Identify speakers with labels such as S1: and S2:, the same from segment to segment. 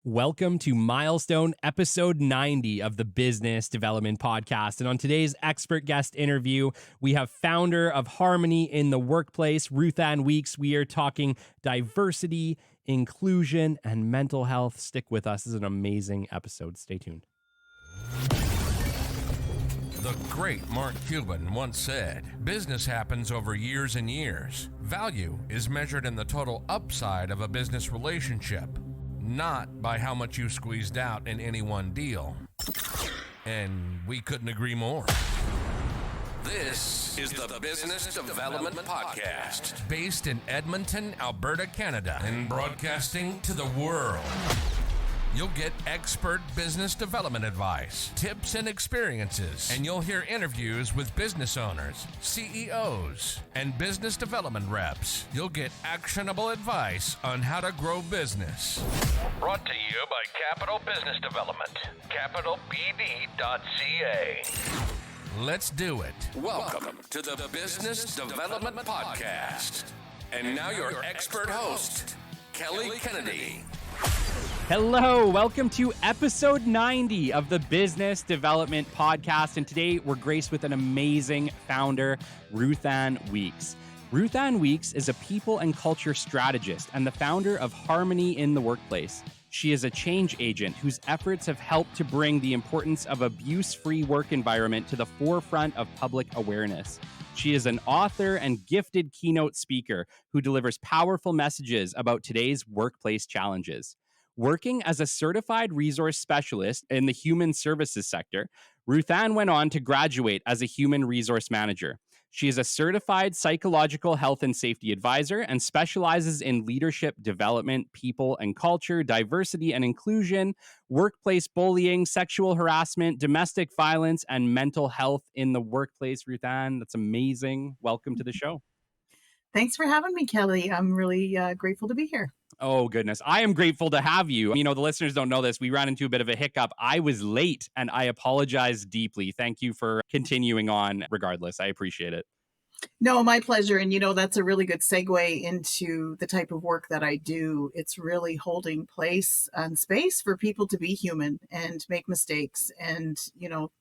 S1: Welcome to Milestone episode 90 of the Business Development Podcast. And on today's expert guest interview, we have founder of Harmony in the Workplace, Ruthann Weeks. We are talking diversity, inclusion, and mental health. Stick with us. This is an amazing episode. Stay tuned.
S2: The great Mark Cuban once said, "Business happens over years and years. Value is measured in the total upside of a business relationship, not by how much you squeezed out in any one deal." And we couldn't agree more. This is the Business Development Podcast, based in Edmonton, Alberta, Canada, and broadcasting to the world. You'll get expert business development advice, tips, and experiences, and you'll hear interviews with business owners, CEOs, and business development reps. You'll get actionable advice on how to grow business. Brought to you by Capital Business Development, capitalbd.ca. Let's do it. Welcome to the Business Development Podcast. And now your expert host, Kelly Kennedy.
S1: Hello, welcome to episode 90 of the Business Development Podcast. And today we're graced with an amazing founder, Ruthann Weeks. Ruthann Weeks is a people and culture strategist and the founder of Harmony in the Workplace. She is a change agent whose efforts have helped to bring the importance of abuse-free work environment to the forefront of public awareness. She is an author and gifted keynote speaker who delivers powerful messages about today's workplace challenges. Working as a certified resource specialist in the human services sector, Ruthann went on to graduate as a human resource manager. She is a certified psychological health and safety advisor and specializes in leadership development, people and culture, diversity and inclusion, workplace bullying, sexual harassment, domestic violence, and mental health in the workplace. Ruthann, that's amazing. Welcome to the show.
S3: Thanks for having me, Kelly. I'm really grateful to be here.
S1: Oh, goodness. I am grateful to have you. You know, the listeners don't know this. We ran into a bit of a hiccup. I was late and I apologize deeply. Thank you for continuing on regardless. I appreciate it.
S3: No, my pleasure. And, that's a really good segue into the type of work that I do. It's really holding place and space for people to be human and make mistakes and,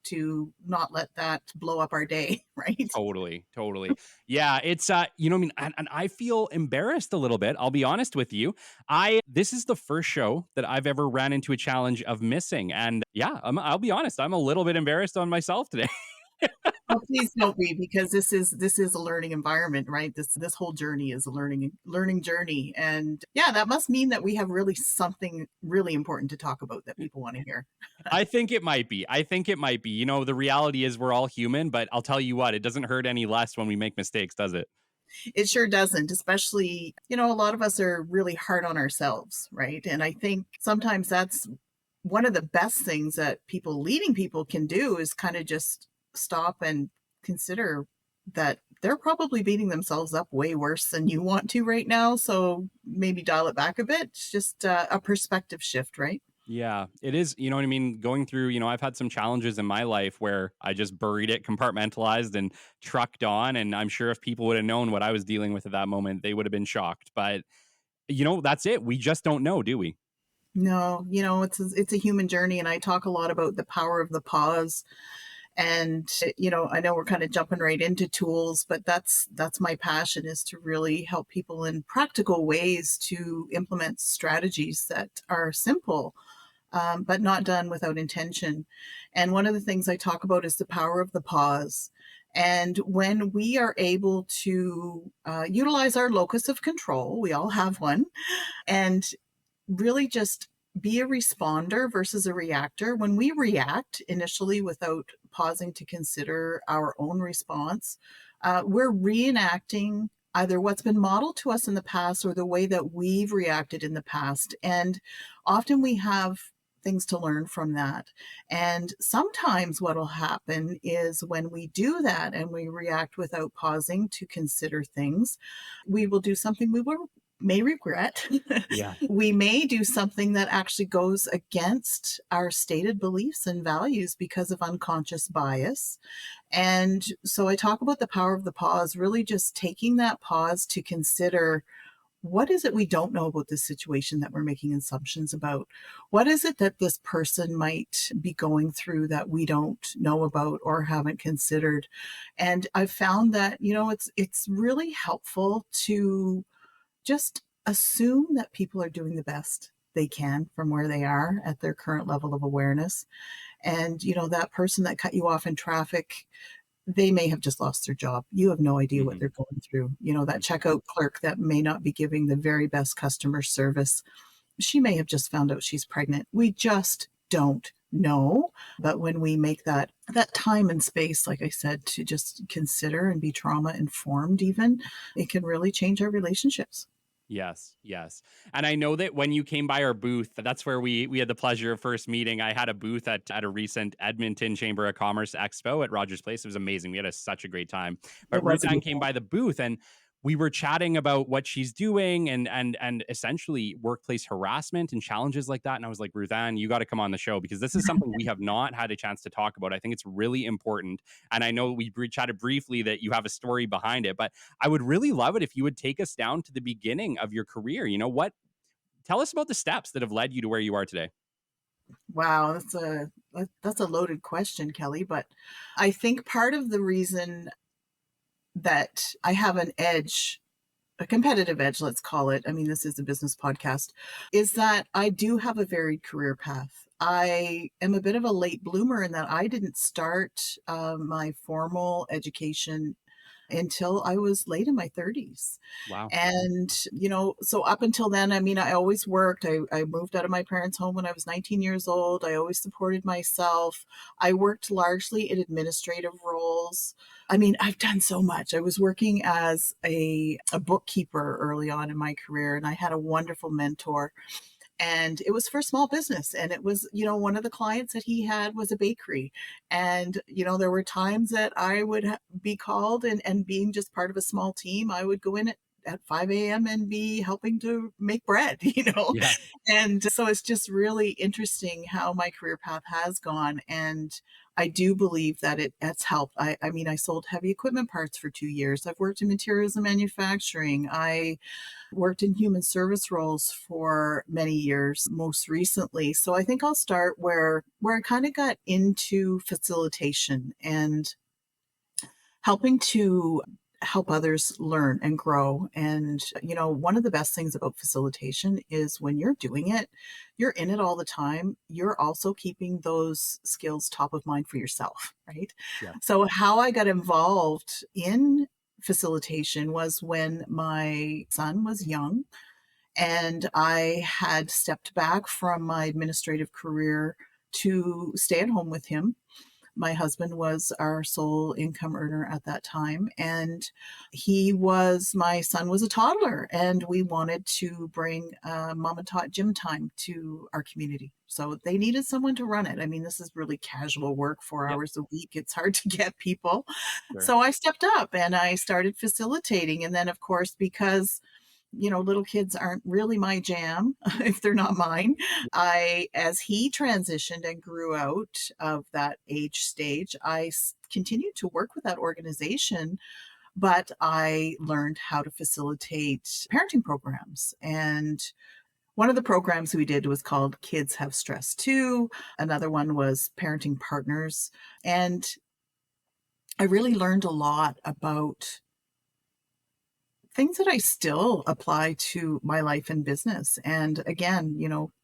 S3: to not let that blow up our day, right?
S1: Totally. Yeah, it's, and I feel embarrassed a little bit. I'll be honest with you. This is the first show that I've ever ran into a challenge of missing. And yeah, I'll be honest. I'm a little bit embarrassed on myself today.
S3: Oh, please don't be, because this is a learning environment, right? This whole journey is a learning journey. And yeah, that must mean that we have really something really important to talk about that people want to hear.
S1: I think it might be. The reality is we're all human, but I'll tell you what, it doesn't hurt any less when we make mistakes, does it?
S3: It sure doesn't, especially, a lot of us are really hard on ourselves, right? And I think sometimes that's one of the best things that leading people can do is kind of just stop and consider that they're probably beating themselves up way worse than you want to right now. So maybe dial it back a bit. It's just a perspective shift, right?
S1: Yeah, it is. You know what I mean? Going through, I've had some challenges in my life where I just buried it, compartmentalized and trucked on. And I'm sure if people would have known what I was dealing with at that moment, they would have been shocked. But, that's it. We just don't know, do we?
S3: No, it's a human journey. And I talk a lot about the power of the pause. And, I know we're kind of jumping right into tools, but that's my passion, is to really help people in practical ways to implement strategies that are simple, but not done without intention. And one of the things I talk about is the power of the pause. And when we are able to utilize our locus of control, we all have one, and really just be a responder versus a reactor. When we react initially without pausing to consider our own response, we're reenacting either what's been modeled to us in the past or the way that we've reacted in the past. And often we have things to learn from that. And sometimes what will happen is when we do that and we react without pausing to consider things, we will do something we may regret.
S1: Yeah.
S3: We may do something that actually goes against our stated beliefs and values because of unconscious bias. And so I talk about the power of the pause, really just taking that pause to consider what is it we don't know about this situation that we're making assumptions about? What is it that this person might be going through that we don't know about or haven't considered? And I've found that, it's really helpful to just assume that people are doing the best they can from where they are at their current level of awareness. And, that person that cut you off in traffic, they may have just lost their job. You have no idea what
S1: Mhm.
S3: they're going through. That checkout clerk that may not be giving the very best customer service, she may have just found out she's pregnant. We just don't know. But when we make that time and space, like I said, to just consider and be trauma informed even, it can really change our relationships.
S1: Yes, yes. And I know that when you came by our booth, that's where we had the pleasure of first meeting. I had a booth at a recent Edmonton Chamber of Commerce Expo at Rogers Place. It was amazing. We had such a great time. But
S3: It was a
S1: Ruthann
S3: good
S1: came
S3: one.
S1: by the booth and we were chatting about what she's doing and essentially workplace harassment and challenges like that. And I was like, Ruthann, you got to come on the show because this is something we have not had a chance to talk about. I think it's really important. And I know we chatted briefly that you have a story behind it, but I would really love it if you would take us down to the beginning of your career. Tell us about the steps that have led you to where you are today.
S3: Wow, that's a loaded question, Kelly. But I think part of the reason that I have an edge, a competitive edge, let's call it. I mean, this is a business podcast, is that I do have a varied career path. I am a bit of a late bloomer in that I didn't start my formal education until I was late in my 30s.
S1: Wow.
S3: And, so up until then, I mean, I always worked. I moved out of my parents' home when I was 19 years old. I always supported myself. I worked largely in administrative roles. I mean, I've done so much. I was working as a bookkeeper early on in my career, and I had a wonderful mentor, and it was for small business. And it was, one of the clients that he had was a bakery. And, there were times that I would be called, and being just part of a small team, I would go in at 5 a.m. and be helping to make bread,
S1: Yeah.
S3: And so it's just really interesting how my career path has gone. And I do believe that it's helped. I mean, I sold heavy equipment parts for 2 years. I've worked in materials and manufacturing. I worked in human service roles for many years, most recently. So I think I'll start where I kind of got into facilitation and helping to help others learn and grow. And, one of the best things about facilitation is when you're doing it, you're in it all the time. You're also keeping those skills top of mind for yourself, right?
S1: Yeah.
S3: So, how I got involved in facilitation was when my son was young and I had stepped back from my administrative career to stay at home with him. My husband was our sole income earner at that time, and my son was a toddler, and we wanted to bring mom and tot gym time to our community. So they needed someone to run it. I mean, this is really casual work, 4
S1: Yep.
S3: hours a week. It's hard to get people.
S1: Sure.
S3: So I stepped up and I started facilitating. And then, of course, because little kids aren't really my jam if they're not mine. As he transitioned and grew out of that age stage, I continued to work with that organization, but I learned how to facilitate parenting programs. And one of the programs we did was called Kids Have Stress Too. Another one was Parenting Partners. And I really learned a lot about things that I still apply to my life and business. And again,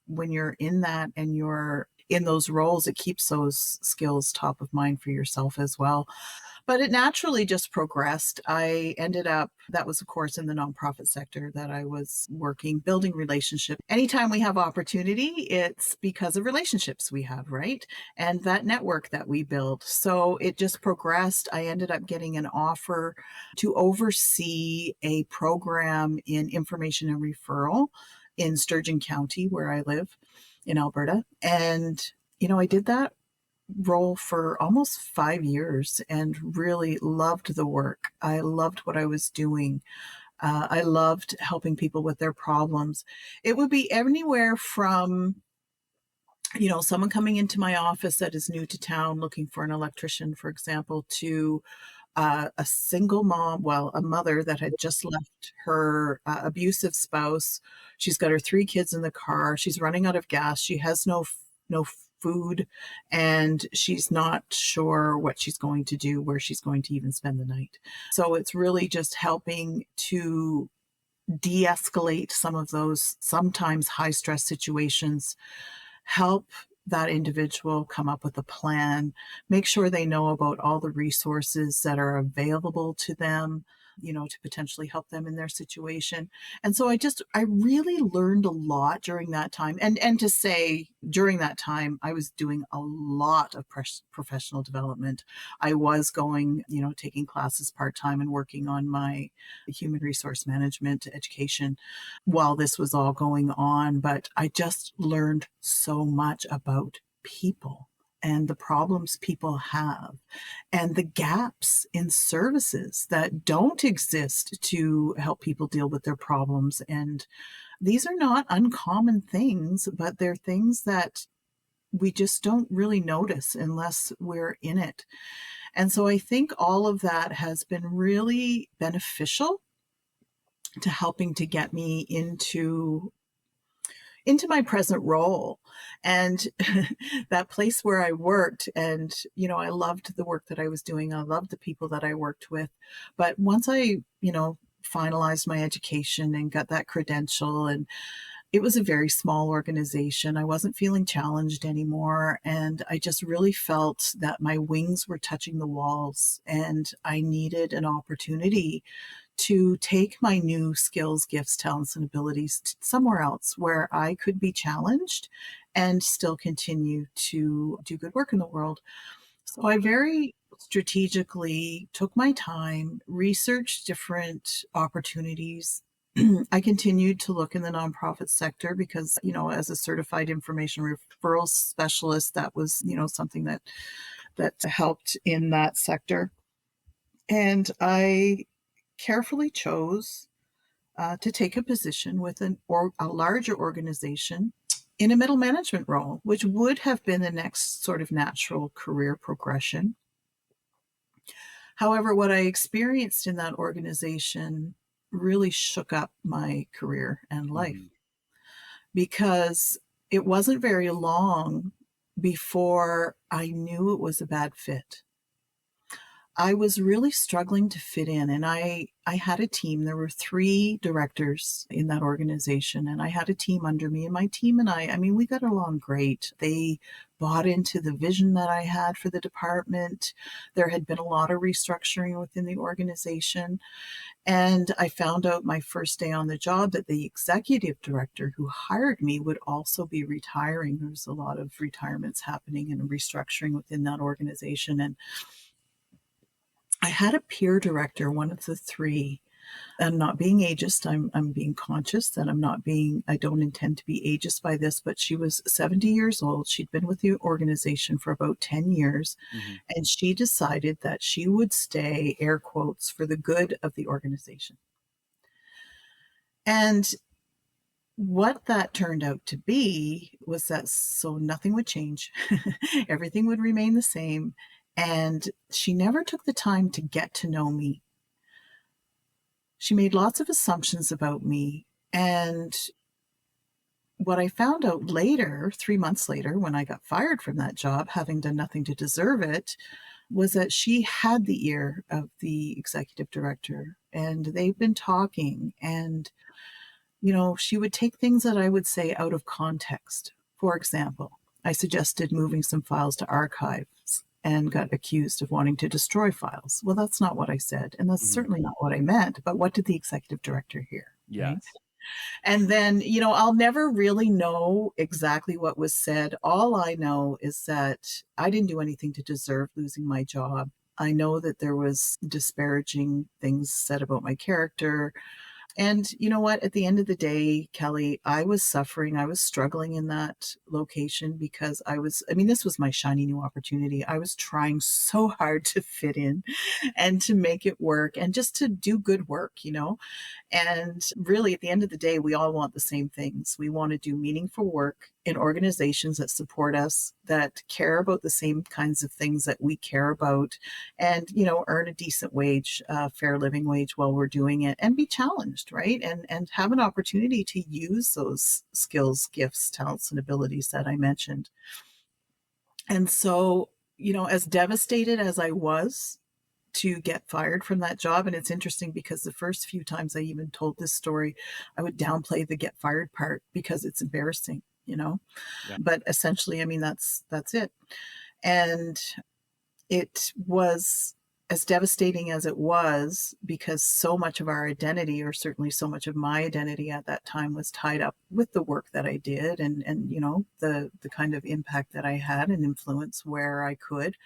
S3: when you're in that and you're in those roles, it keeps those skills top of mind for yourself as well. But it naturally just progressed. I ended up, that was, of course, in the nonprofit sector that I was working, building relationships. Anytime we have opportunity, it's because of relationships we have, right? And that network that we build. So it just progressed. I ended up getting an offer to oversee a program in information and referral in Sturgeon County, where I live in Alberta. And, I did that role for almost 5 years and really loved the work. I loved what I was doing. I loved helping people with their problems. It would be anywhere from, someone coming into my office that is new to town looking for an electrician, for example, to a single mom, well, a mother that had just left her abusive spouse. She's got her 3 kids in the car. She's running out of gas. She has no food, and she's not sure what she's going to do, where she's going to even spend the night. So it's really just helping to de-escalate some of those sometimes high stress situations, help that individual come up with a plan, make sure they know about all the resources that are available to them, to potentially help them in their situation. And so I really learned a lot during that time. And to say during that time, I was doing a lot of professional development. I was going, taking classes part-time and working on my human resource management education while this was all going on. But I just learned so much about people and the problems people have and the gaps in services that don't exist to help people deal with their problems. And these are not uncommon things, but they're things that we just don't really notice unless we're in it. And so I think all of that has been really beneficial to helping to get me into my present role and that place where I worked. And, I loved the work that I was doing. I loved the people that I worked with. But once I, finalized my education and got that credential, and it was a very small organization, I wasn't feeling challenged anymore. And I just really felt that my wings were touching the walls and I needed an opportunity to take my new skills, gifts, talents, and abilities to somewhere else where I could be challenged and still continue to do good work in the world. So I very strategically took my time, researched different opportunities. I continued to look in the nonprofit sector because, as a certified information referral specialist, that was, something that helped in that sector. And I carefully chose to take a position with a larger organization in a middle management role, which would have been the next sort of natural career progression. However, what I experienced in that organization really shook up my career and life because it wasn't very long before I knew it was a bad fit. I was really struggling to fit in, and I had a team. There were 3 directors in that organization, and I had a team under me, and my team and I mean, we got along great. They bought into the vision that I had for the department. There had been a lot of restructuring within the organization, and I found out my first day on the job that the executive director who hired me would also be retiring. There was a lot of retirements happening and restructuring within that organization, and I had a peer director, one of the 3. I'm not being ageist. I'm being conscious that I don't intend to be ageist by this, but she was 70 years old. She'd been with the organization for about 10 years. And she decided that she would stay, air quotes, for the good of the organization. And what that turned out to be was that so nothing would change. Everything would remain the same. And she never took the time to get to know me. She made lots of assumptions about me. And what I found out later, 3 months later, when I got fired from that job, having done nothing to deserve it, was that she had the ear of the executive director. And they've been talking. And, she would take things that I would say out of context. For example, I suggested moving some files to archives and got accused of wanting to destroy files. Well, that's not what I said. And that's certainly not what I meant. But what did the executive director hear?
S1: Yes.
S3: Right? And then, I'll never really know exactly what was said. All I know is that I didn't do anything to deserve losing my job. I know that there was disparaging things said about my character. And you know what? At the end of the day, Kelly, I was suffering. I was struggling in that location because this was my shiny new opportunity. I was trying so hard to fit in and to make it work and just to do good work, And really, at the end of the day, we all want the same things. We want to do meaningful work in organizations that support us, that care about the same kinds of things that we care about, and, earn a decent wage, fair living wage while we're doing it, and be challenged, right? And have an opportunity to use those skills, gifts, talents, and abilities that I mentioned. And so, as devastated as I was to get fired from that job. And it's interesting because the first few times I even told this story, I would downplay the get fired part because it's embarrassing,
S1: Yeah.
S3: but essentially, I mean, that's it. And it was as devastating as it was because so much of our identity, or certainly so much of my identity at that time, was tied up with the work that I did, and the kind of impact that I had and influence where I could.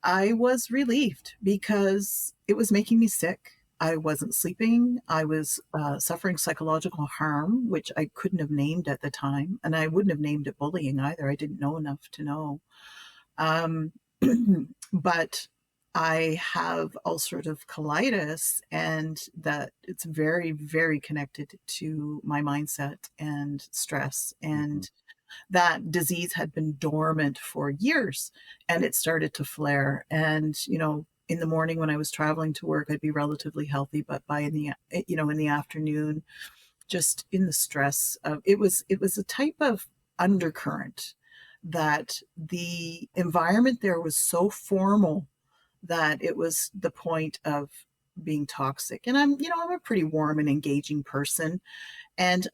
S3: I was relieved because it was making me sick. I wasn't sleeping. I was suffering psychological harm, which I couldn't have named at the time. And I wouldn't have named it bullying either. I didn't know enough to know. Um, but I have ulcerative colitis, and that it's very, very connected to my mindset and stress. And that disease had been dormant for years, and it started to flare. And, in the morning when I was traveling to work, I'd be relatively healthy, but by in the afternoon, just in the stress of it was a type of undercurrent that the environment there was so formal that it was the point of being toxic. And I'm a pretty warm and engaging person, and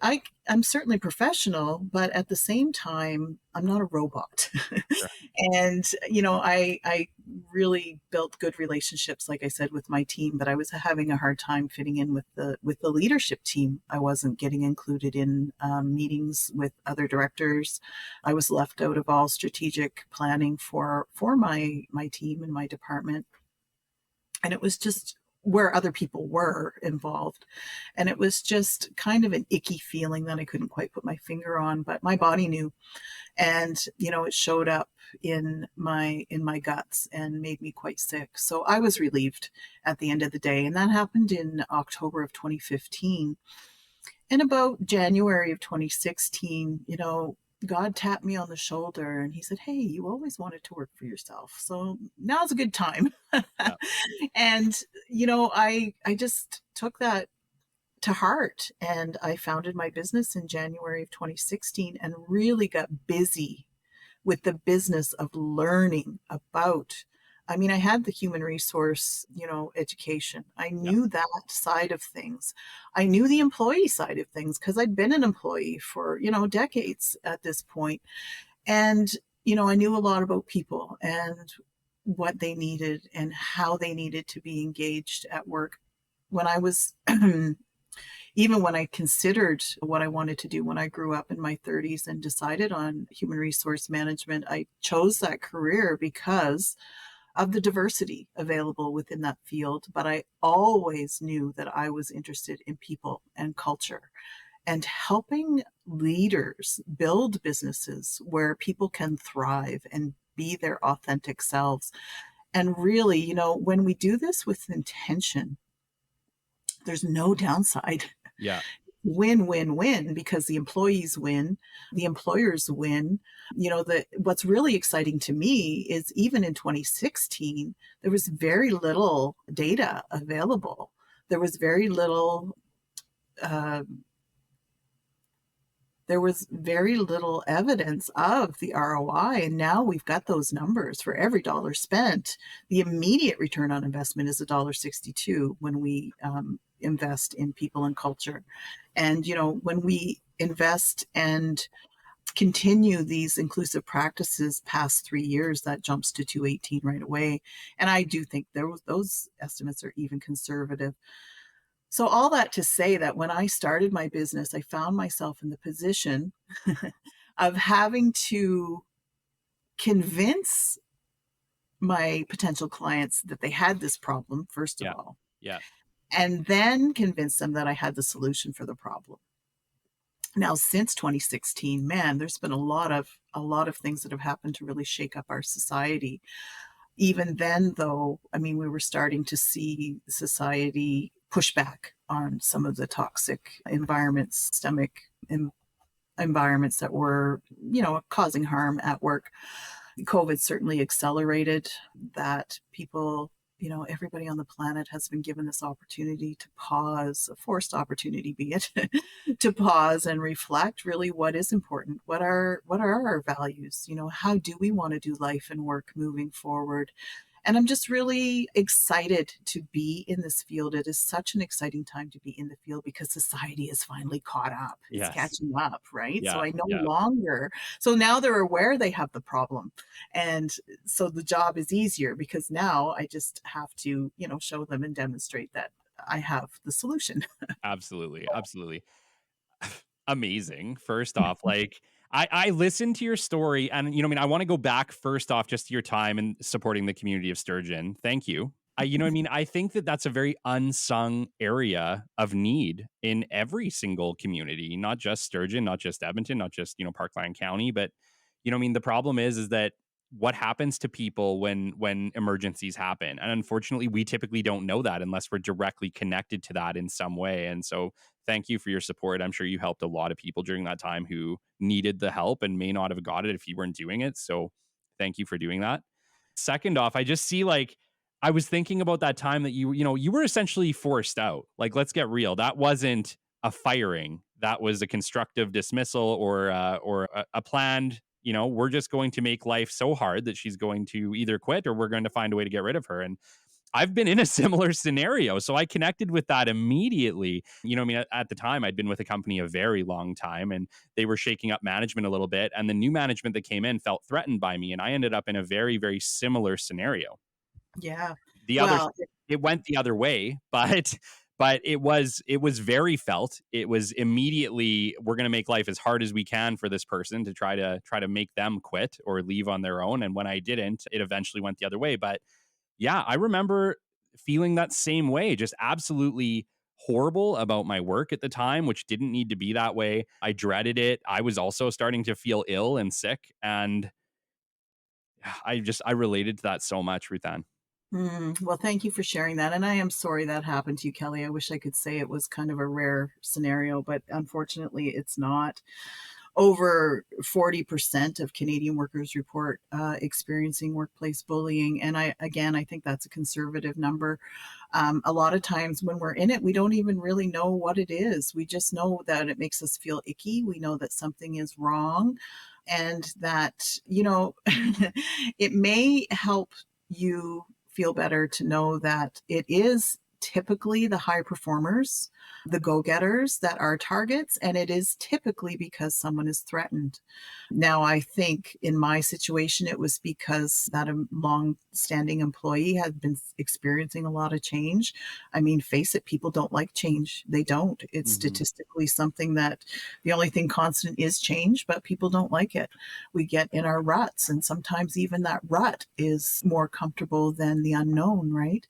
S3: I'm certainly professional, but at the same time, I'm not a robot.
S1: Sure.
S3: And, I really built good relationships, like I said, with my team, but I was having a hard time fitting in with the leadership team. I wasn't getting included in meetings with other directors. I was left out of all strategic planning for my team and my department. And it was just where other people were involved. And it was just kind of an icky feeling that I couldn't quite put my finger on, but my body knew. And, it showed up in my guts and made me quite sick. So I was relieved at the end of the day. And that happened in October of 2015. In about January of 2016, God tapped me on the shoulder and he said, "Hey, you always wanted to work for yourself. So now's a good time."
S1: Yeah.
S3: And, I just took that to heart, and I founded my business in January of 2016 and really got busy with the business of learning about. I mean, I had the human resource, education. I
S1: Yeah.
S3: knew that side of things. I knew the employee side of things because I'd been an employee for, decades at this point. And, I knew a lot about people and what they needed and how they needed to be engaged at work. When I was even when I considered what I wanted to do when I grew up in my 30s and decided on human resource management, I chose that career because of the diversity available within that field. But I always knew that I was interested in people and culture and helping leaders build businesses where people can thrive and be their authentic selves. And really, when we do this with intention, there's no downside.
S1: Yeah.
S3: Win, win, win, because the employees win, the employers win. What's really exciting to me is even in 2016, there was very little data available. There was very little, uh, there was very little evidence of the ROI. And now we've got those numbers for every dollar spent. The immediate return on investment is $1.62 when we invest in people and culture. And, when we invest and continue these inclusive practices past 3 years, that jumps to 218 right away. And I do think those estimates are even conservative. So all that to say that when I started my business, I found myself in the position of having to convince my potential clients that they had this problem, first of
S1: Yeah.
S3: all,
S1: Yeah.
S3: and then convince them that I had the solution for the problem. Now, since 2016, man, there's been a lot of things that have happened to really shake up our society. Even then, though, I mean, we were starting to see society push back on some of the toxic environments, systemic environments that were, causing harm at work. COVID certainly accelerated that. People, everybody on the planet has been given this opportunity to pause, a forced opportunity be it, to pause and reflect really what is important. What are our values? How do we want to do life and work moving forward? And I'm just really excited to be in this field. It is such an exciting time to be in the field because society is finally caught up. It's
S1: Yes.
S3: catching up, right? So
S1: Yeah.
S3: I no
S1: Yeah.
S3: longer, so now they're aware they have the problem. And so the job is easier because now I just have to, show them and demonstrate that I have the solution.
S1: Absolutely. Absolutely. Amazing. First off, like I listened to your story and I want to go back first off just to your time and supporting the community of Sturgeon. Thank you. I think that that's a very unsung area of need in every single community, not just Sturgeon, not just Edmonton, not just, Parkland County, but the problem is that what happens to people when emergencies happen? And unfortunately, we typically don't know that unless we're directly connected to that in some way. And so thank you for your support. I'm sure you helped a lot of people during that time who needed the help and may not have got it if you weren't doing it. So thank you for doing that. Second off, I just see like I was thinking about that time that you were essentially forced out. Like, let's get real. That wasn't a firing. That was a constructive dismissal or a planned. We're just going to make life so hard that she's going to either quit or we're going to find a way to get rid of her. And I've been in a similar scenario. So I connected with that immediately. At the time, I'd been with a company a very long time and they were shaking up management a little bit. And the new management that came in felt threatened by me. And I ended up in a very, very similar scenario.
S3: Yeah.
S1: The other,
S3: Well,
S1: it went the other way, but it was very felt. It was immediately, we're going to make life as hard as we can for this person to try to make them quit or leave on their own. And when I didn't, it eventually went the other way. But yeah, I remember feeling that same way, just absolutely horrible about my work at the time, which didn't need to be that way. I dreaded it. I was also starting to feel ill and sick. And I related to that so much, Ruthann.
S3: well, thank you for sharing that. And I am sorry that happened to you, Kelly. I wish I could say it was kind of a rare scenario, but unfortunately, it's not. Over 40% of Canadian workers report experiencing workplace bullying. And I think that's a conservative number. A lot of times when we're in it, we don't even really know what it is. We just know that it makes us feel icky. We know that something is wrong and that, it may help you feel better to know that it is typically the high performers, the go-getters that are targets, and it is typically because someone is threatened. Now, I think in my situation, it was because that long-standing employee had been experiencing a lot of change. I mean, face it, people don't like change. They don't. It's
S1: Mhm.
S3: statistically something that the only thing constant is change, but people don't like it. We get in our ruts, and sometimes even that rut is more comfortable than the unknown, right?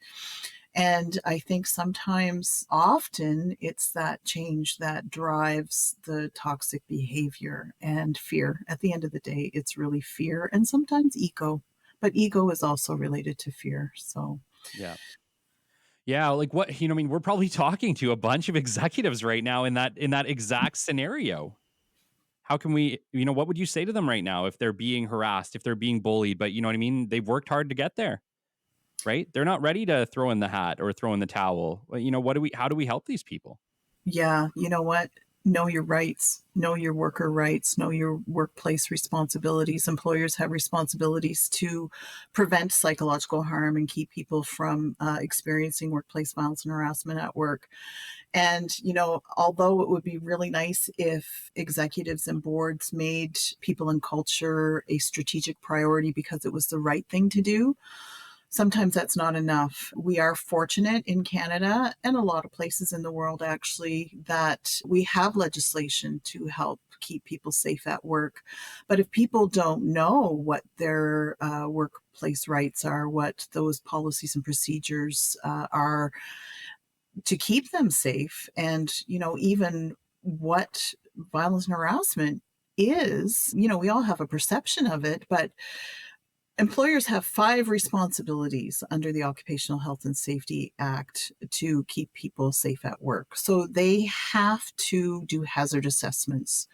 S3: And I think sometimes, often, it's that change that drives the toxic behavior and fear. At the end of the day, it's really fear and sometimes ego, but ego is also related to fear. So,
S1: Yeah. Yeah, like what, we're probably talking to a bunch of executives right now in that exact scenario. How can we, what would you say to them right now if they're being harassed, if they're being bullied, but you know what I mean? They've worked hard to get there, right? They're not ready to throw in the hat or throw in the towel. Well, how do we help these people?
S3: yeah, you know what? Know your rights, know your worker rights, know your workplace responsibilities. Employers have responsibilities to prevent psychological harm and keep people from experiencing workplace violence and harassment at work. And, although it would be really nice if executives and boards made people and culture a strategic priority because it was the right thing to do, sometimes that's not enough. We are fortunate in Canada and a lot of places in the world, actually, that we have legislation to help keep people safe at work. But if people don't know what their workplace rights are, what those policies and procedures are to keep them safe, and, even what violence and harassment is, we all have a perception of it, but employers have 5 responsibilities under the Occupational Health and Safety Act to keep people safe at work. So they have to do hazard assessments.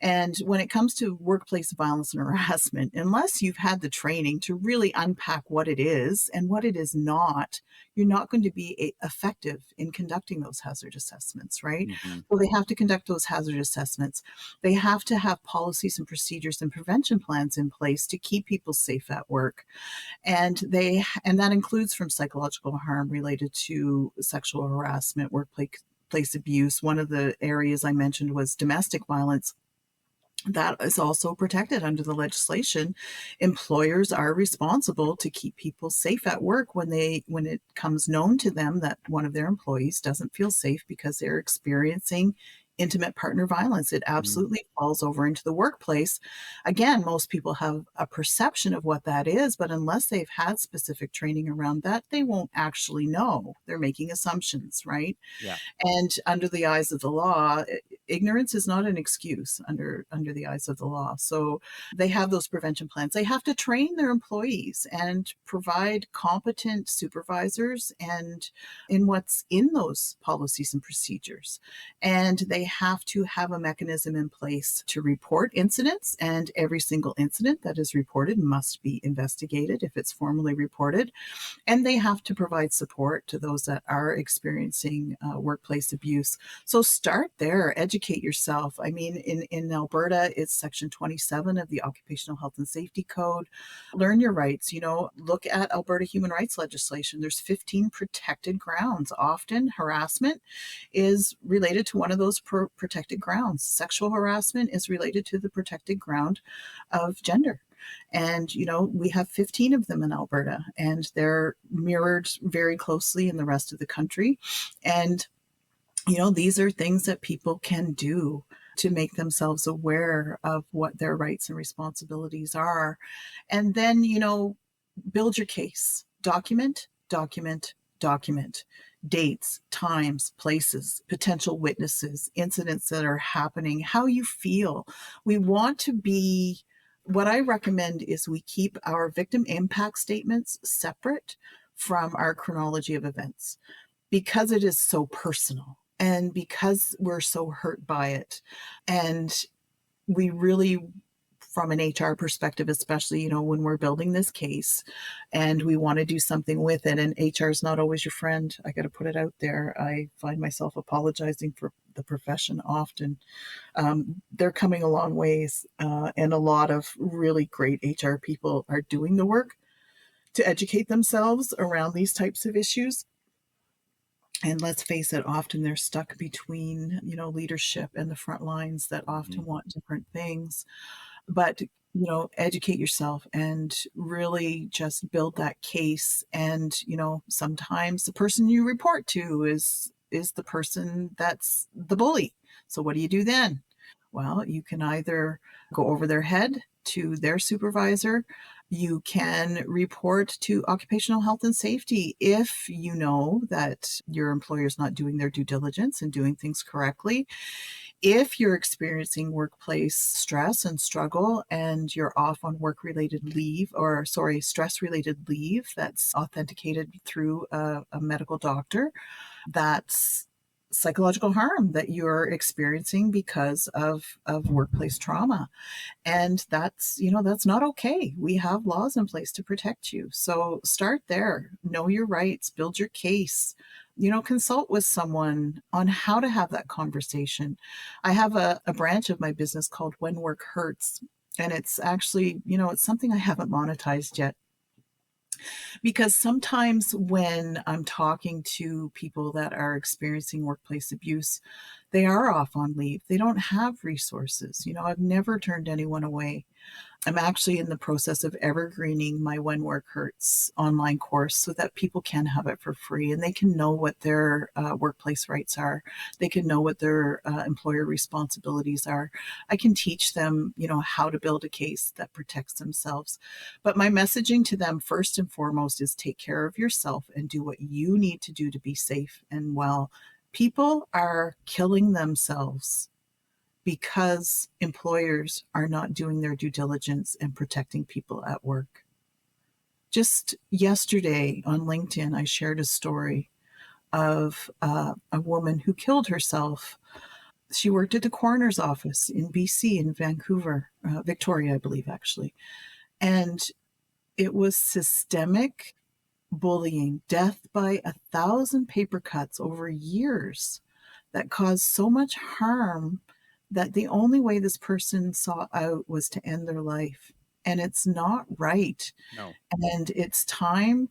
S3: And when it comes to workplace violence and harassment, unless you've had the training to really unpack what it is and what it is not, you're not going to be effective in conducting those hazard assessments, right?
S1: Hmm.
S3: So they have to conduct those hazard assessments. They have to have policies and procedures and prevention plans in place to keep people safe at work. And that includes from psychological harm related to sexual harassment, workplace abuse. One of the areas I mentioned was domestic violence. That is also protected under the legislation. Employers are responsible to keep people safe at work when it comes known to them that one of their employees doesn't feel safe because they're experiencing intimate partner violence. It absolutely falls over into the workplace. Again, most people have a perception of what that is, but unless they've had specific training around that, they won't actually know. They're making assumptions, right?
S1: Yeah.
S3: And under the eyes of the law, ignorance is not an excuse under the eyes of the law. So they have those prevention plans. They have to train their employees and provide competent supervisors and in what's in those policies and procedures. And they have to have a mechanism in place to report incidents, and every single incident that is reported must be investigated if it's formally reported. And they have to provide support to those that are experiencing workplace abuse. So start there, educate yourself. I mean, in Alberta, it's Section 27 of the Occupational Health and Safety Code. Learn your rights, look at Alberta human rights legislation. There's 15 protected grounds. Often harassment is related to one of those protected grounds. Sexual harassment is related to the protected ground of gender. And, we have 15 of them in Alberta, and they're mirrored very closely in the rest of the country. And, these are things that people can do to make themselves aware of what their rights and responsibilities are. And then, build your case, document, document, document. Dates, times, places, potential witnesses, incidents that are happening, how you feel. We want to be, what I recommend is we keep our victim impact statements separate from our chronology of events because it is so personal and because we're so hurt by it. And we really, from an HR perspective, especially, when we're building this case and we want to do something with it, and HR is not always your friend. I got to put it out there. I find myself apologizing for the profession often. They're coming a long ways, and a lot of really great HR people are doing the work to educate themselves around these types of issues. And let's face it, often they're stuck between, leadership and the front lines that often want different things. But, educate yourself and really just build that case. And, sometimes the person you report to is the person that's the bully. So what do you do then? Well, you can either go over their head to their supervisor. You can report to occupational health and safety if you know that your employer is not doing their due diligence and doing things correctly. If you're experiencing workplace stress and struggle and you're off on stress related leave that's authenticated through a medical doctor, that's psychological harm that you're experiencing because of workplace trauma. And that's not okay. We have laws in place to protect you. So start there, know your rights, build your case, consult with someone on how to have that conversation. I have a branch of my business called When Work Hurts. And it's actually, it's something I haven't monetized yet. Because sometimes when I'm talking to people that are experiencing workplace abuse, they are off on leave. They don't have resources. I've never turned anyone away. I'm actually in the process of evergreening my When Work Hurts online course so that people can have it for free and they can know what their workplace rights are. They can know what their employer responsibilities are. I can teach them, how to build a case that protects themselves. But my messaging to them first and foremost is take care of yourself and do what you need to do to be safe and well. People are killing themselves because employers are not doing their due diligence and protecting people at work. Just yesterday on LinkedIn, I shared a story of a woman who killed herself She worked at the coroner's office in BC, in Vancouver, Victoria, I believe, actually. And it was systemic bullying, death by 1,000 paper cuts over years that caused so much harm that the only way this person saw out was to end their life. And it's not right.
S1: No.
S3: And it's time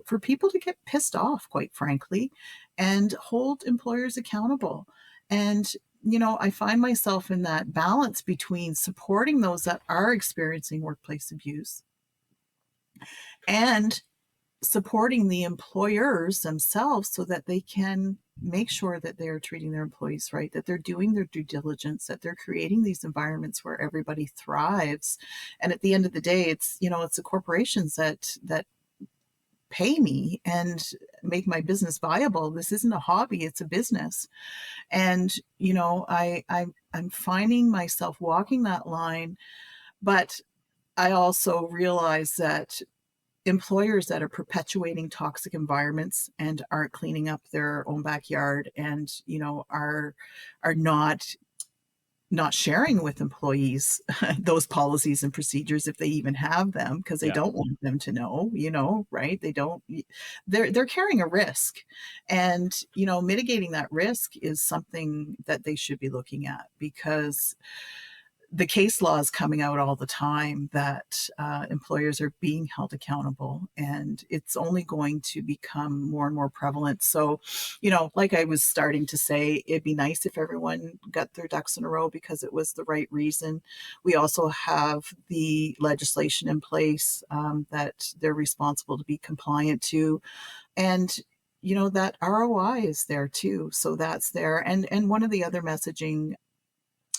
S3: for people to get pissed off, quite frankly, and hold employers accountable. And I find myself in that balance between supporting those that are experiencing workplace abuse and supporting the employers themselves so that they can make sure that they're treating their employees right, that they're doing their due diligence, that they're creating these environments where everybody thrives. And at the end of the day, it's the corporations that pay me and make my business viable. This isn't a hobby, it's a business. And I'm finding myself walking that line, but I also realize that employers that are perpetuating toxic environments and aren't cleaning up their own backyard and are not sharing with employees those policies and procedures if they even have them, because they
S1: Yeah.
S3: don't want them to know, right? They're carrying a risk, and mitigating that risk is something that they should be looking at, because the case law is coming out all the time that employers are being held accountable, and it's only going to become more and more prevalent. So, like I was starting to say, it'd be nice if everyone got their ducks in a row because it was the right reason. We also have the legislation in place that they're responsible to be compliant to. And that ROI is there too. So that's there. And one of the other messaging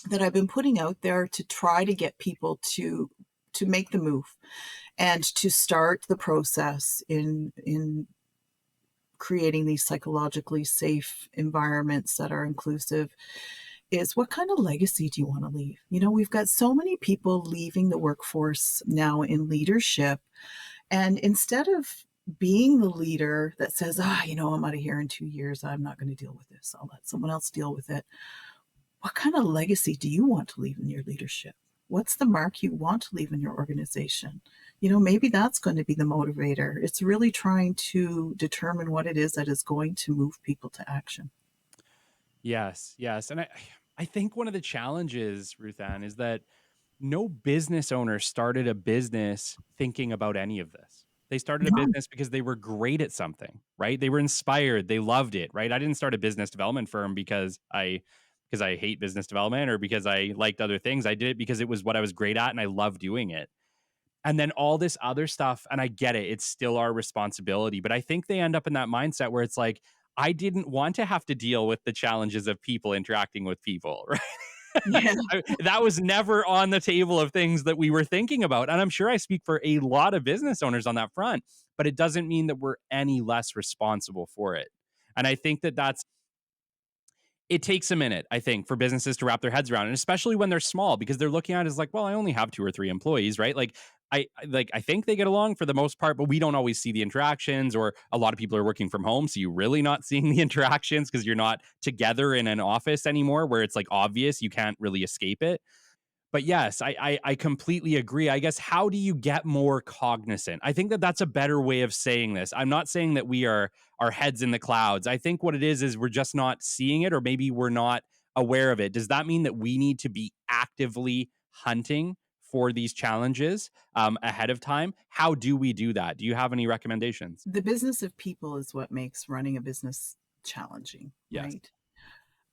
S3: that I've been putting out there to try to get people to make the move and to start the process in creating these psychologically safe environments that are inclusive is, what kind of legacy do you want to leave? We've got so many people leaving the workforce now in leadership, and instead of being the leader that says, I'm out of here in 2 years, I'm not going to deal with this, I'll let someone else deal with it. What kind of legacy do you want to leave in your leadership? What's the mark you want to leave in your organization? Maybe that's going to be the motivator. It's really trying to determine what it is that is going to move people to action.
S1: Yes, yes. And I think one of the challenges, Ruthann, is that no business owner started a business thinking about any of this. They started a
S3: No.
S1: business because they were great at something, right? They were inspired, they loved it, right? I didn't start a business development firm because I hate business development or because I liked other things. I did it because it was what I was great at and I love doing it. And then all this other stuff, and I get it, it's still our responsibility. But I think they end up in that mindset where it's like, I didn't want to have to deal with the challenges of people interacting with people, right?
S3: Yeah.
S1: That was never on the table of things that we were thinking about. And I'm sure I speak for a lot of business owners on that front, but it doesn't mean that we're any less responsible for it. And I think that it takes a minute, I think, for businesses to wrap their heads around, and especially when they're small, because they're looking at it as like, well, I only have 2 or 3 employees, right? Like I think they get along for the most part, but we don't always see the interactions, or a lot of people are working from home, so you're really not seeing the interactions because you're not together in an office anymore where it's like obvious you can't really escape it. But yes, I completely agree. I guess, how do you get more cognizant? I think that that's a better way of saying this. I'm not saying that we are our heads in the clouds. I think what it is we're just not seeing it, or maybe we're not aware of it. Does that mean that we need to be actively hunting for these challenges ahead of time? How do we do that? Do you have any recommendations?
S3: The business of people is what makes running a business challenging,
S1: Yes.
S3: right?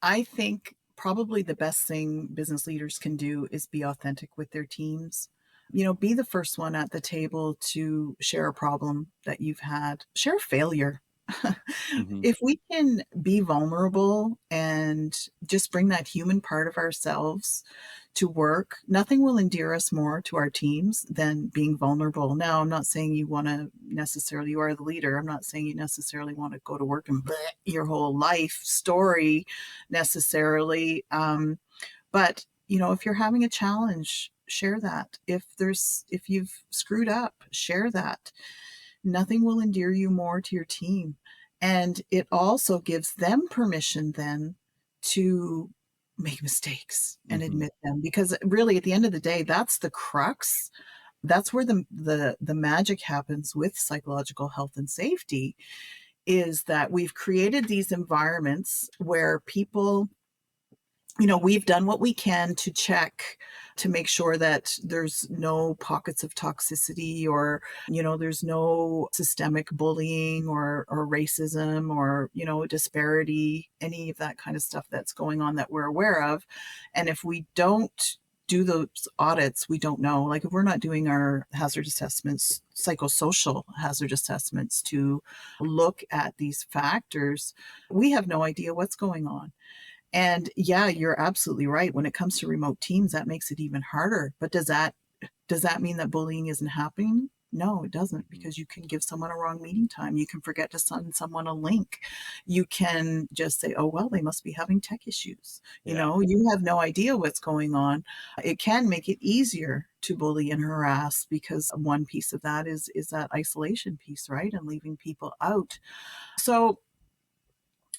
S3: I think probably the best thing business leaders can do is be authentic with their teams. Be the first one at the table to share a problem that you've had, share failure.
S1: Hmm.
S3: If we can be vulnerable and just bring that human part of ourselves to work, nothing will endear us more to our teams than being vulnerable. Now, I'm not saying you are the leader. I'm not saying you necessarily want to go to work and bleh your whole life story necessarily. But, if you're having a challenge, share that. If you've screwed up, share that. Nothing will endear you more to your team. And it also gives them permission then to make mistakes and
S1: Hmm.
S3: admit them, because really at the end of the day, that's the crux. That's where the magic happens with psychological health and safety, is that we've created these environments where people, we've done what we can to check, to make sure that there's no pockets of toxicity, or, there's no systemic bullying or racism, or, disparity, any of that kind of stuff that's going on that we're aware of. And if we don't do those audits, we don't know. Like if we're not doing our hazard assessments, psychosocial hazard assessments to look at these factors, we have no idea what's going on. And yeah, you're absolutely right. When it comes to remote teams, that makes it even harder. But does that mean that bullying isn't happening? No, it doesn't,
S1: Hmm.
S3: because you can give someone a wrong meeting time. You can forget to send someone a link. You can just say, oh, well, they must be having tech issues.
S1: Yeah.
S3: You have no idea what's going on. It can make it easier to bully and harass, because one piece of that is that isolation piece, right? And leaving people out. So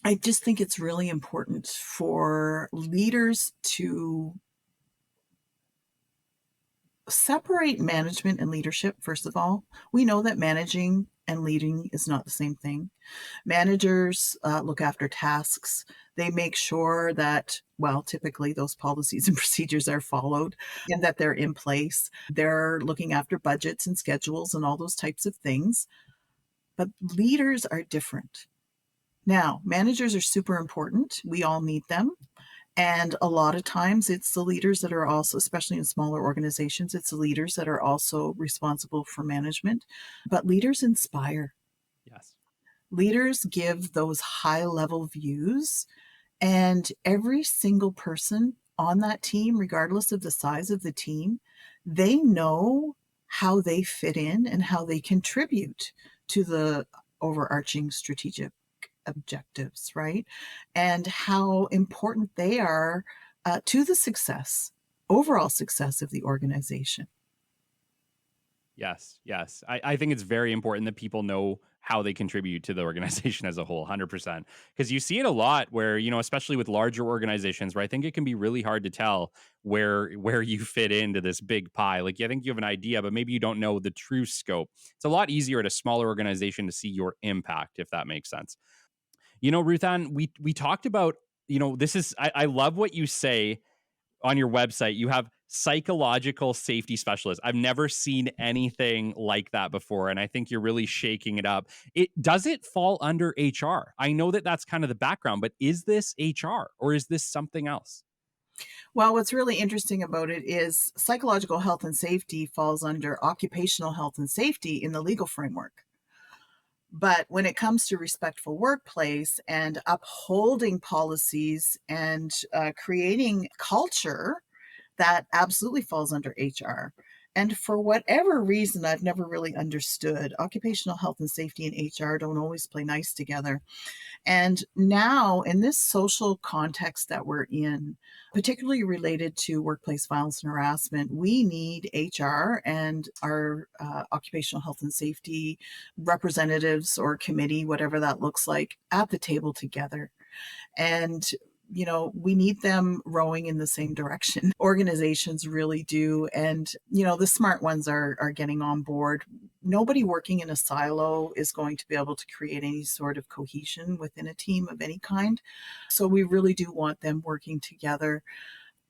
S3: I just think it's really important for leaders to separate management and leadership, first of all. We know that managing and leading is not the same thing. Managers look after tasks. They make sure that, well, typically those policies and procedures are followed and that they're in place. They're looking after budgets and schedules and all those types of things. But leaders are different. Now, managers are super important. We all need them. And a lot of times it's the leaders that are also, especially in smaller organizations, it's the leaders that are also responsible for management. But leaders inspire.
S1: Yes.
S3: Leaders give those high level views, and every single person on that team, regardless of the size of the team, they know how they fit in and how they contribute to the overarching strategic objectives, right? And how important they are to the success, overall success of the organization.
S1: Yes, yes. I think it's very important that people know how they contribute to the organization as a whole, 100%. Because you see it a lot where, especially with larger organizations, where I think it can be really hard to tell where you fit into this big pie. Like, I think you have an idea, but maybe you don't know the true scope. It's a lot easier at a smaller organization to see your impact, if that makes sense. Ruthann, we talked about, this is I love what you say on your website. You have psychological safety specialist. I've never seen anything like that before, and I think you're really shaking it up. It fall under HR? I know that that's kind of the background, but is this HR or is this something else?
S3: Well, what's really interesting about it is psychological health and safety falls under occupational health and safety in the legal framework. But when it comes to respectful workplace and upholding policies and creating culture, that absolutely falls under HR. And for whatever reason, I've never really understood, occupational health and safety and HR don't always play nice together. And now, in this social context that we're in, particularly related to workplace violence and harassment, we need HR and our occupational health and safety representatives or committee, whatever that looks like, at the table together. And we need them rowing in the same direction. Organizations really do. And the smart ones are getting on board. Nobody working in a silo is going to be able to create any sort of cohesion within a team of any kind. So we really do want them working together.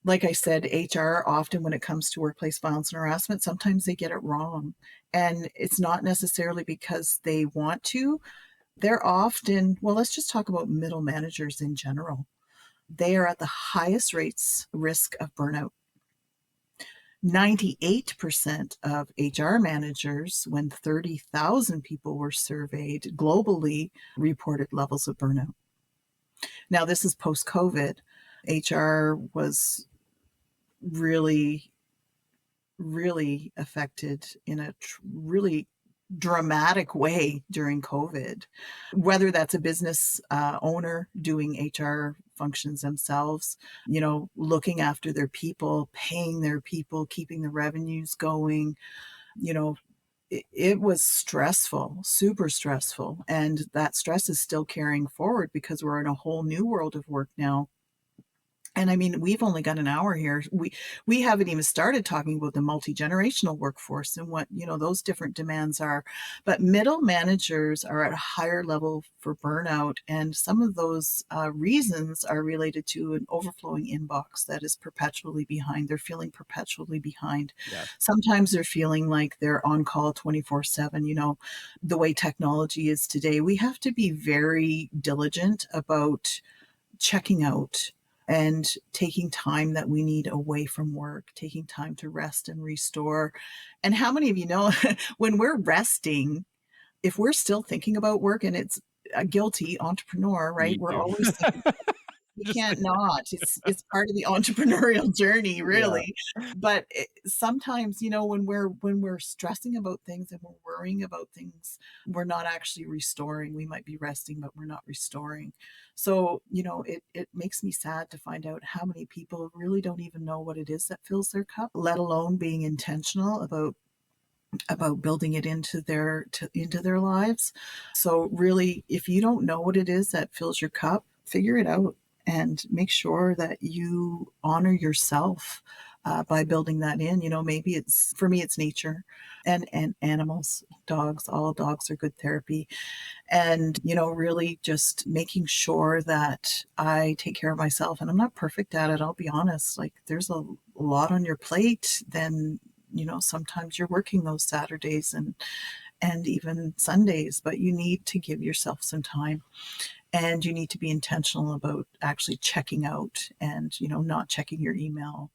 S3: Like I said, HR often, when it comes to workplace violence and harassment, sometimes they get it wrong. And it's not necessarily because they want to. They're often, well, let's just talk about middle managers in general. They are at the highest rates risk of burnout. 98% of HR managers, when 30,000 people were surveyed globally, reported levels of burnout. Now, this is post COVID. HR was really, really affected in a really dramatic way during COVID, whether that's a business owner doing HR functions themselves, looking after their people, paying their people, keeping the revenues going. It was stressful, super stressful. And that stress is still carrying forward because we're in a whole new world of work now. And I mean, we've only got an hour here. We haven't even started talking about the multi-generational workforce and what, those different demands are. But middle managers are at a higher level for burnout. And some of those reasons are related to an overflowing inbox that is perpetually behind. They're feeling perpetually behind.
S1: Yes.
S3: Sometimes they're feeling like they're on call 24/7. The way technology is today, we have to be very diligent about checking out and taking time that we need away from work, taking time to rest and restore. And how many of you know when we're resting, if we're still thinking about work, and it's a guilty entrepreneur, right?
S1: Me
S3: We're
S1: too.
S3: always thinking, you
S1: Just
S3: can't not. It's part of the entrepreneurial journey,
S1: yeah.
S3: really. But sometimes, when we're stressing about things and we're worrying about things, we're not actually restoring. We might be resting, but we're not restoring. So, it makes me sad to find out how many people really don't even know what it is that fills their cup, let alone being intentional about building it into their lives. So really, if you don't know what it is that fills your cup, figure it out and make sure that you honor yourself by building that in. Maybe it's, for me, it's nature and animals, dogs. All dogs are good therapy. And really just making sure that I take care of myself. And I'm not perfect at it, I'll be honest. Like, there's a lot on your plate. Then sometimes you're working those Saturdays and even Sundays, but you need to give yourself some time, and you need to be intentional about actually checking out and not checking your email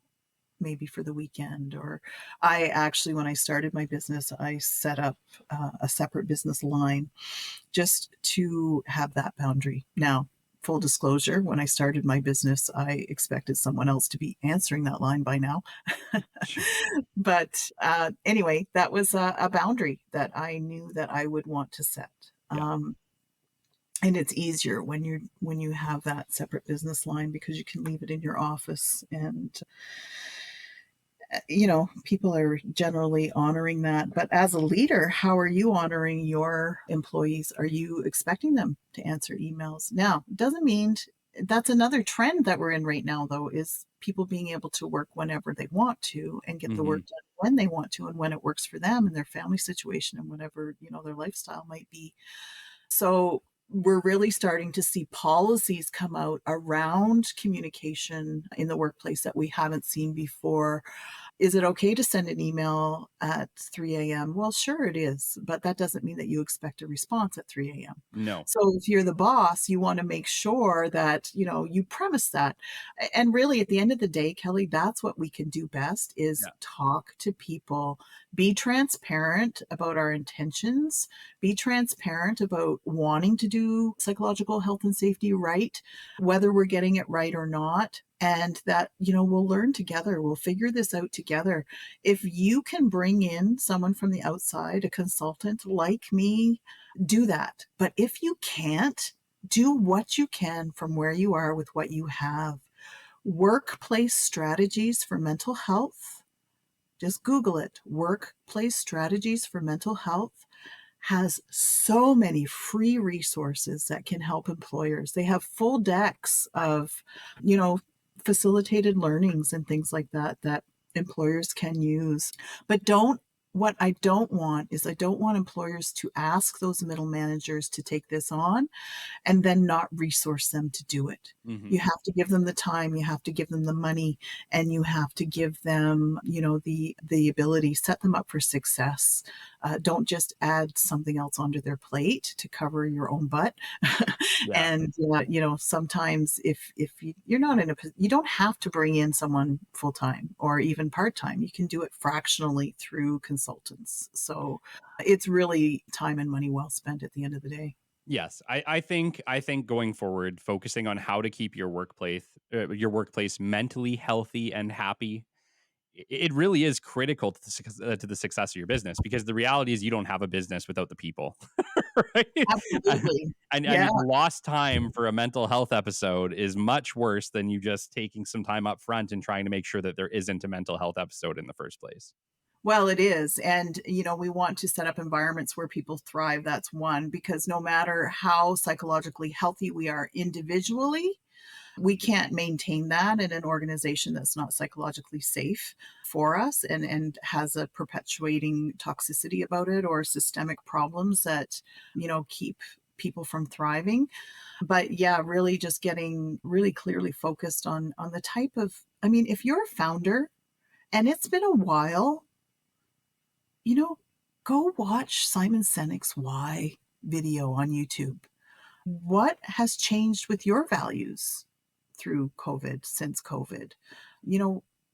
S3: maybe for the weekend. Or I actually, when I started my business, I set up a separate business line just to have that boundary. Now, full disclosure, when I started my business, I expected someone else to be answering that line by now.
S1: Sure.
S3: But anyway, that was a boundary that I knew that I would want to set.
S1: Yeah.
S3: And it's easier when you have that separate business line, because you can leave it in your office, and people are generally honoring that. But as a leader, how are you honoring your employees? Are you expecting them to answer emails? Now, it doesn't mean, that's another trend that we're in right now, though, is people being able to work whenever they want to and get the
S1: Hmm.
S3: work done when they want to and when it works for them and their family situation and whatever, their lifestyle might be. So we're really starting to see policies come out around communication in the workplace that we haven't seen before. Is it okay to send an email at 3 a.m.? Well, sure it is, but that doesn't mean that you expect a response at 3 a.m.
S1: No.
S3: So if you're the boss, you want to make sure that, you premise that. And really, at the end of the day, Kelly, that's what we can do best, is
S1: Yeah.
S3: talk to people, be transparent about our intentions, be transparent about wanting to do psychological health and safety right, whether we're getting it right or not. And that, we'll learn together. We'll figure this out together. If you can bring in someone from the outside, a consultant like me, do that. But if you can't, do what you can from where you are with what you have. Workplace strategies for mental health. Just Google it. Workplace strategies for mental health has so many free resources that can help employers. They have full decks of, you know, facilitated learnings and things like that that employers can use. But what I don't want is, I don't want employers to ask those middle managers to take this on and then not resource them to do it.
S1: Hmm.
S3: You have to give them the time, you have to give them the money, and you have to give them, the ability, set them up for success. Don't just add something else onto their plate to cover your own butt.
S1: Yeah.
S3: And sometimes if you're not you don't have to bring in someone full time or even part time. You can do it fractionally through consultants. So it's really time and money well spent at the end of the day.
S1: Yes, I think going forward, focusing on how to keep your workplace mentally healthy and happy, it really is critical to the success of your business, because the reality is you don't have a business without the people, right? And,
S3: Absolutely.
S1: and
S3: Yeah.
S1: lost time for a mental health episode is much worse than you just taking some time up front and trying to make sure that there isn't a mental health episode in the first place.
S3: Well, it is. And, we want to set up environments where people thrive. That's one, because no matter how psychologically healthy we are individually, We can't maintain that in an organization that's not psychologically safe for us and has a perpetuating toxicity about it or systemic problems that, keep people from thriving. But yeah, really just getting really clearly focused on the type of, if you're a founder and it's been a while, go watch Simon Sinek's Why video on YouTube. What has changed with your values through COVID, since COVID?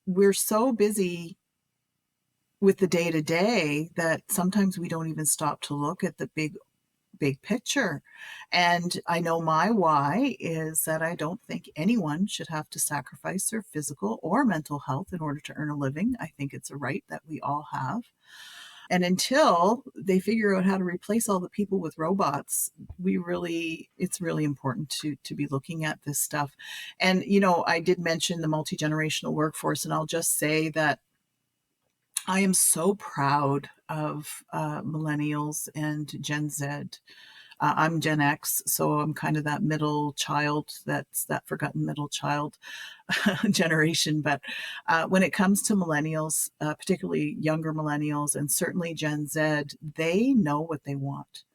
S3: We're so busy with the day to day that sometimes we don't even stop to look at the big picture. And I know my why is that I don't think anyone should have to sacrifice their physical or mental health in order to earn a living. I think it's a right that we all have. And until they figure out how to replace all the people with robots, it's really important to be looking at this stuff. And, I did mention the multi-generational workforce, and I'll just say that I am so proud of millennials and Gen Z. I'm Gen X, so I'm kind of that middle child, that's that forgotten middle child generation. But when it comes to millennials, particularly younger millennials and certainly Gen Z, they know what they want.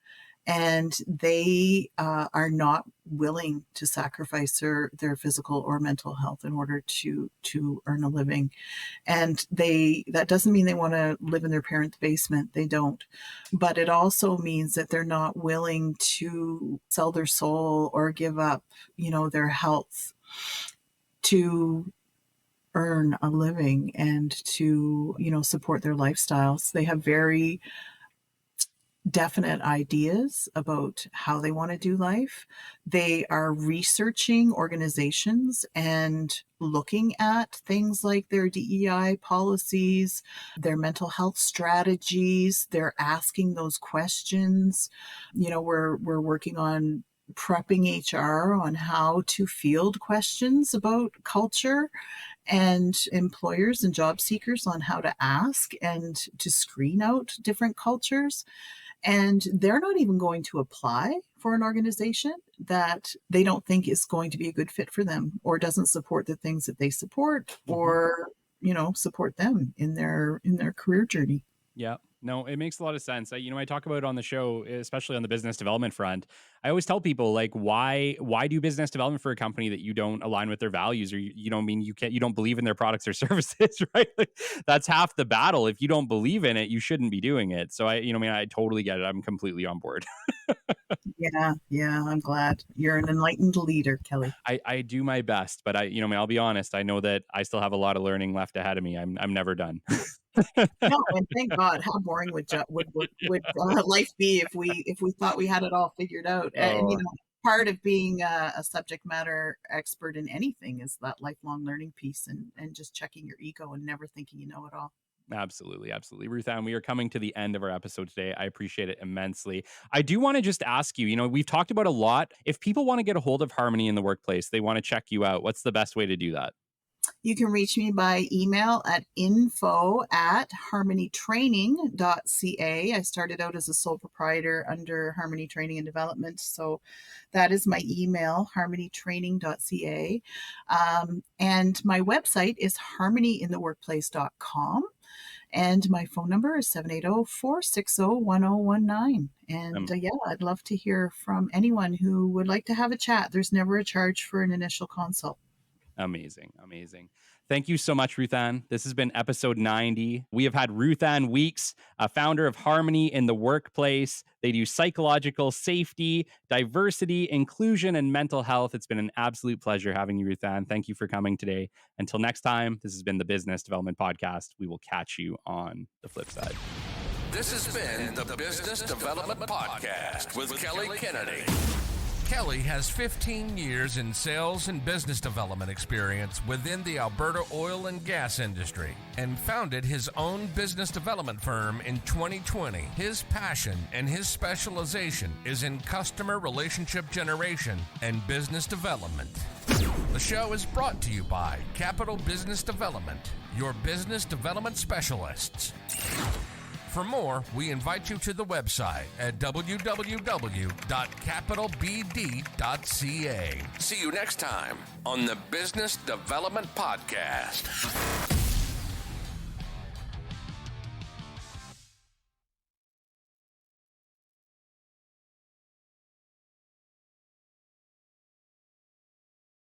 S3: And they are not willing to sacrifice their physical or mental health in order to earn a living. And that doesn't mean they want to live in their parents' basement. They don't. But it also means that they're not willing to sell their soul or give up, their health to earn a living and to, support their lifestyles. They have very definite ideas about how they want to do life. They are researching organizations and looking at things like their DEI policies, their mental health strategies. They're asking those questions. We're working on prepping HR on how to field questions about culture, and employers and job seekers on how to ask and to screen out different cultures. And they're not even going to apply for an organization that they don't think is going to be a good fit for them or doesn't support the things that they support or, support them in their career journey.
S1: Yeah. No, it makes a lot of sense. I talk about it on the show, especially on the business development front. I always tell people, like, why do business development for a company that you don't align with their values, or you don't believe in their products or services, right? Like, that's half the battle. If you don't believe in it, you shouldn't be doing it. So I totally get it. I'm completely on board.
S3: Yeah, I'm glad. You're an enlightened leader, Kelly.
S1: I do my best, but I'll be honest. I know that I still have a lot of learning left ahead of me. I'm never done.
S3: No, and thank God, how boring would life be if we thought we had it all figured out? And part of being a subject matter expert in anything is that lifelong learning piece and just checking your ego and never thinking you know it all.
S1: Absolutely. Ruthann, we are coming to the end of our episode today. I appreciate it immensely. I do want to just ask you, we've talked about a lot. If people want to get a hold of Harmony in the workplace, they want to check you out, what's the best way to do that?
S3: You can reach me by email at info@harmonytraining.ca. I started out as a sole proprietor under Harmony Training and Development. So that is my email, harmonytraining.ca. And my website is harmonyintheworkplace.com. And my phone number is 780-460-1019. And I'd love to hear from anyone who would like to have a chat. There's never a charge for an initial consult.
S1: Amazing. Thank you so much, Ruthann. This has been episode 90. We have had Ruthann Weeks, a founder of Harmony in the Workplace. They do psychological safety, diversity, inclusion, and mental health. It's been an absolute pleasure having you, Ruthann. Thank you for coming today. Until next time, this has been the Business Development Podcast. We will catch you on the flip side.
S2: This has been the Business Development Podcast with Kelly Kennedy. Kelly has 15 years in sales and business development experience within the Alberta oil and gas industry and founded his own business development firm in 2020. His passion and his specialization is in customer relationship generation and business development. The show is brought to you by Capital Business Development, your business development specialists. For more, we invite you to the website at www.capitalbd.ca. See you next time on the Business Development Podcast.